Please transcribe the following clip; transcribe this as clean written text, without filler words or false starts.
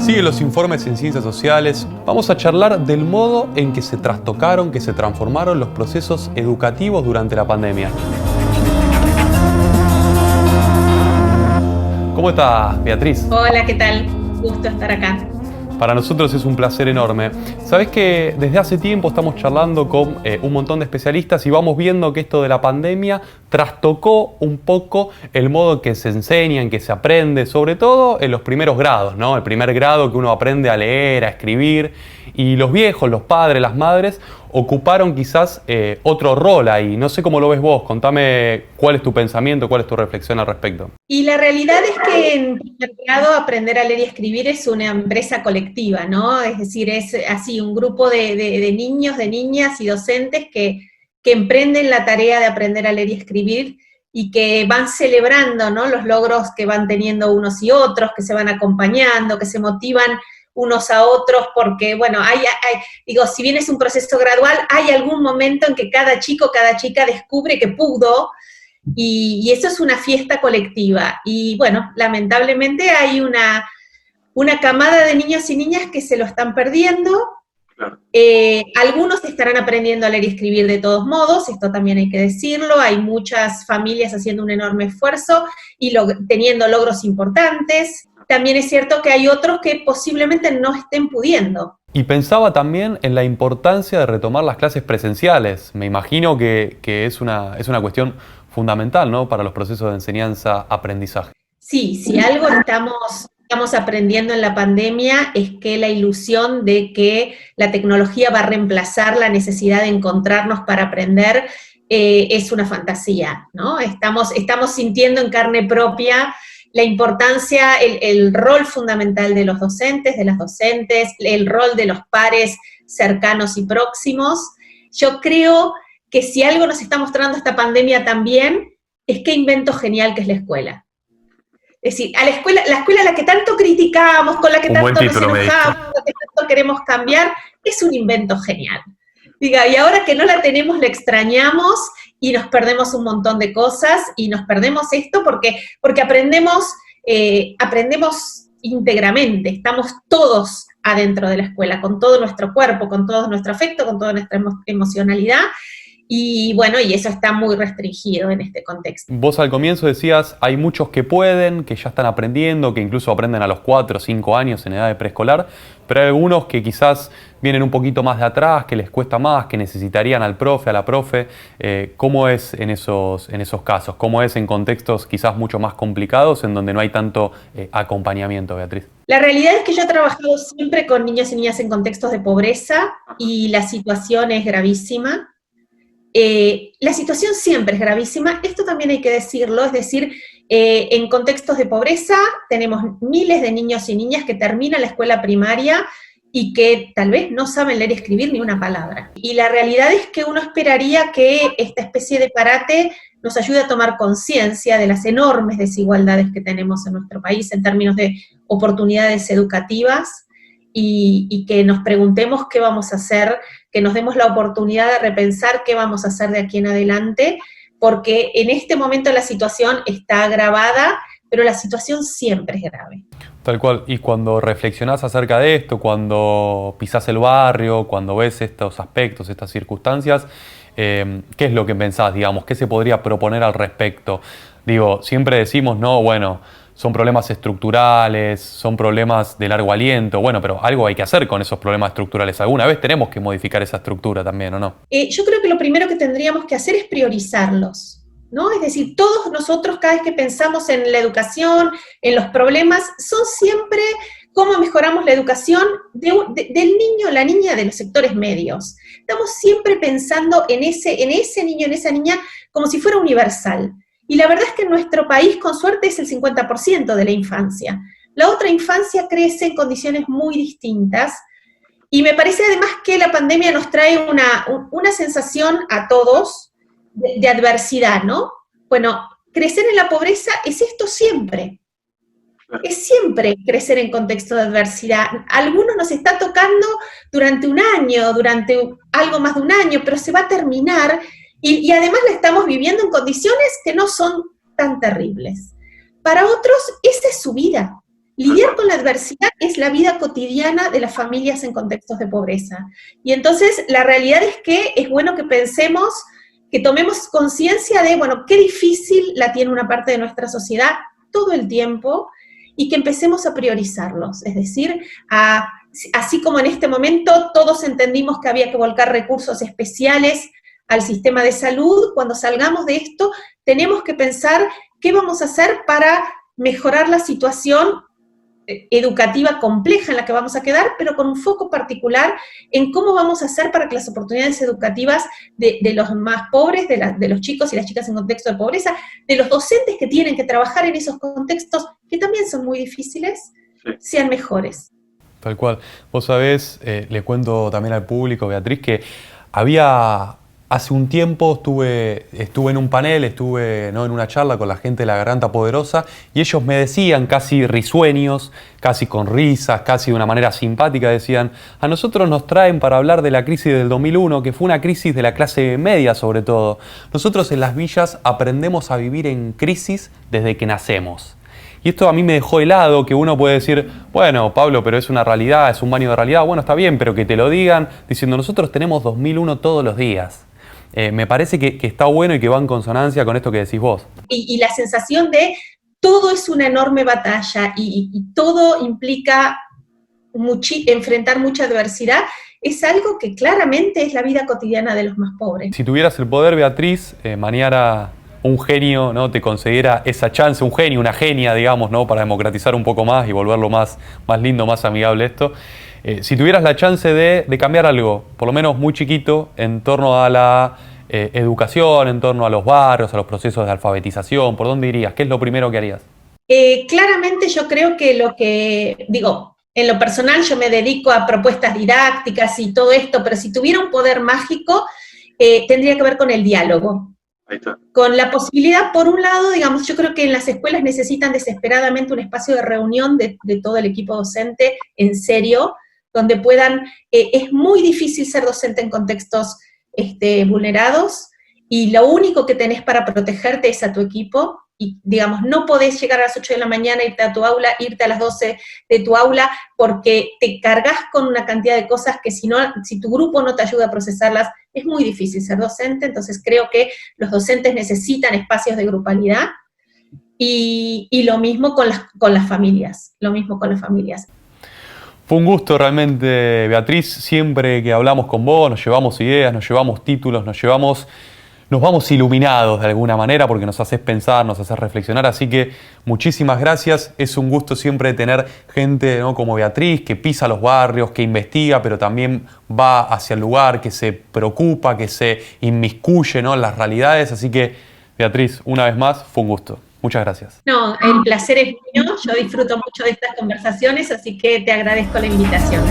Sigue los informes en Ciencias Sociales. Vamos a charlar del modo en que se trastocaron, que se transformaron los procesos educativos durante la pandemia. ¿Cómo estás, Beatriz? Hola, ¿qué tal? Gusto estar acá. Para nosotros es un placer enorme. Sabés que desde hace tiempo estamos charlando con un montón de especialistas y vamos viendo que esto de la pandemia trastocó un poco el modo en que se enseña, en que se aprende, sobre todo en los primeros grados, ¿no? El primer grado que uno aprende a leer, a escribir, y los viejos, los padres, las madres, ocuparon quizás otro rol ahí. No sé cómo lo ves vos, contame cuál es tu pensamiento, cuál es tu reflexión al respecto. Y la realidad es que en primer grado aprender a leer y escribir es una empresa colectiva, ¿no? Es decir, es así un grupo de niños, de niñas y docentes que emprenden la tarea de aprender a leer y escribir y que van celebrando, ¿no?, los logros que van teniendo unos y otros, que se van acompañando, que se motivan unos a otros, porque, bueno, digo, si bien es un proceso gradual, hay algún momento en que cada chico, cada chica descubre que pudo, y eso es una fiesta colectiva. Y, bueno, lamentablemente hay una camada de niños y niñas que se lo están perdiendo. Claro. Algunos estarán aprendiendo a leer y escribir de todos modos, esto también hay que decirlo, hay muchas familias haciendo un enorme esfuerzo y teniendo logros importantes. También es cierto que hay otros que posiblemente no estén pudiendo. Y pensaba también en la importancia de retomar las clases presenciales. Me imagino que es una cuestión fundamental, ¿no?, para los procesos de enseñanza-aprendizaje. Sí, si algo estamos aprendiendo en la pandemia es que la ilusión de que la tecnología va a reemplazar la necesidad de encontrarnos para aprender es una fantasía, ¿no? Estamos sintiendo en carne propia la importancia, el rol fundamental de los docentes, de las docentes, el rol de los pares cercanos y próximos. Yo creo que si algo nos está mostrando esta pandemia también, es qué invento genial que es la escuela. Es decir, la escuela a la que tanto criticamos, con la que tanto nos enojamos, la que tanto queremos cambiar, es un invento genial. Diga, y ahora que no la tenemos, la extrañamos y nos perdemos un montón de cosas y nos perdemos esto porque aprendemos íntegramente, estamos todos adentro de la escuela, con todo nuestro cuerpo, con todo nuestro afecto, con toda nuestra emocionalidad. Y bueno, y eso está muy restringido en este contexto. Vos al comienzo decías, hay muchos que pueden, que ya están aprendiendo, que incluso aprenden a los 4 o 5 años en edad de preescolar, pero hay algunos que quizás vienen un poquito más de atrás, que les cuesta más, que necesitarían al profe, a la profe. ¿Cómo es en esos casos? ¿Cómo es en contextos quizás mucho más complicados, en donde no hay tanto acompañamiento, Beatriz? La realidad es que yo he trabajado siempre con niños y niñas en contextos de pobreza y la situación es gravísima. La situación siempre es gravísima, esto también hay que decirlo, es decir, en contextos de pobreza tenemos miles de niños y niñas que terminan la escuela primaria y que tal vez no saben leer y escribir ni una palabra. Y la realidad es que uno esperaría que esta especie de parate nos ayude a tomar conciencia de las enormes desigualdades que tenemos en nuestro país en términos de oportunidades educativas y que nos preguntemos qué vamos a hacer, que nos demos la oportunidad de repensar qué vamos a hacer de aquí en adelante, porque en este momento la situación está agravada, pero la situación siempre es grave. Tal cual, y cuando reflexionás acerca de esto, cuando pisás el barrio, cuando ves estos aspectos, estas circunstancias, ¿qué es lo que pensás, digamos? ¿Qué se podría proponer al respecto? Digo, siempre decimos, no, bueno, son problemas estructurales, son problemas de largo aliento, bueno, pero algo hay que hacer con esos problemas estructurales. Alguna vez tenemos que modificar esa estructura también, ¿o no? Yo creo que lo primero que tendríamos que hacer es priorizarlos, ¿no? Es decir, todos nosotros cada vez que pensamos en la educación, en los problemas, son siempre cómo mejoramos la educación del niño, la niña de los sectores medios. Estamos siempre pensando en ese niño, en esa niña, como si fuera universal. Y la verdad es que en nuestro país, con suerte, es el 50% de la infancia. La otra infancia crece en condiciones muy distintas, y me parece además que la pandemia nos trae una sensación a todos de adversidad, ¿no? Bueno, crecer en la pobreza es esto siempre. Es siempre crecer en contexto de adversidad. Algunos nos está tocando durante un año, durante algo más de un año, pero se va a terminar. Y además la estamos viviendo en condiciones que no son tan terribles. Para otros, esa es su vida. lidiar con la adversidad es la vida cotidiana de las familias en contextos de pobreza. Y entonces la realidad es que es bueno que pensemos, que tomemos conciencia de, bueno, qué difícil la tiene una parte de nuestra sociedad todo el tiempo, y que empecemos a priorizarlos, es decir, así como en este momento todos entendimos que había que volcar recursos especiales al sistema de salud, cuando salgamos de esto tenemos que pensar qué vamos a hacer para mejorar la situación educativa compleja en la que vamos a quedar, pero con un foco particular en cómo vamos a hacer para que las oportunidades educativas de los más pobres, de los chicos y las chicas en contexto de pobreza, de los docentes que tienen que trabajar en esos contextos, que también son muy difíciles, sean mejores. Tal cual. Vos sabés, le cuento también al público, Beatriz, que hace un tiempo estuve en un panel, estuve, ¿no?, en una charla con la gente de La Garganta Poderosa, y ellos me decían, casi risueños, casi con risas, casi de una manera simpática, decían: a nosotros nos traen para hablar de la crisis del 2001, que fue una crisis de la clase media sobre todo. Nosotros en las villas aprendemos a vivir en crisis desde que nacemos. Y esto a mí me dejó helado, que uno puede decir, bueno, Pablo, pero es una realidad, es un baño de realidad. Bueno, está bien, pero que te lo digan diciendo, nosotros tenemos 2001 todos los días. Me parece que está bueno y que va en consonancia con esto que decís vos. Y la sensación de todo es una enorme batalla y todo implica enfrentar mucha adversidad, es algo que claramente es la vida cotidiana de los más pobres. Si tuvieras el poder, Beatriz, mañana un genio, ¿no?, te concediera esa chance, un genio, una genia, digamos, ¿no?, para democratizar un poco más y volverlo más lindo, más amigable esto. Si tuvieras la chance de cambiar algo, por lo menos muy chiquito, en torno a la educación, en torno a los barrios, a los procesos de alfabetización, ¿por dónde irías? ¿Qué es lo primero que harías? Claramente yo creo que en lo personal yo me dedico a propuestas didácticas y todo esto, pero si tuviera un poder mágico, tendría que ver con el diálogo. Ahí está. Con la posibilidad, por un lado, digamos, yo creo que en las escuelas necesitan desesperadamente un espacio de reunión de todo el equipo docente, en serio, donde puedan, es muy difícil ser docente en contextos vulnerados, y lo único que tenés para protegerte es a tu equipo, y digamos, no podés llegar a las 8 de la mañana, irte a tu aula, irte a las 12 de tu aula, porque te cargas con una cantidad de cosas que si tu grupo no te ayuda a procesarlas, es muy difícil ser docente. Entonces creo que los docentes necesitan espacios de grupalidad, y lo mismo con las familias, Fue un gusto realmente, Beatriz. Siempre que hablamos con vos nos llevamos ideas, nos llevamos títulos, nos vamos iluminados de alguna manera, porque nos haces pensar, nos haces reflexionar. Así que muchísimas gracias. Es un gusto siempre tener gente, ¿no?, como Beatriz, que pisa los barrios, que investiga, pero también va hacia el lugar, que se preocupa, que se inmiscuye, ¿no?, en las realidades. Así que, Beatriz, una vez más, fue un gusto. Muchas gracias. No, el placer es mío. Yo disfruto mucho de estas conversaciones, así que te agradezco la invitación.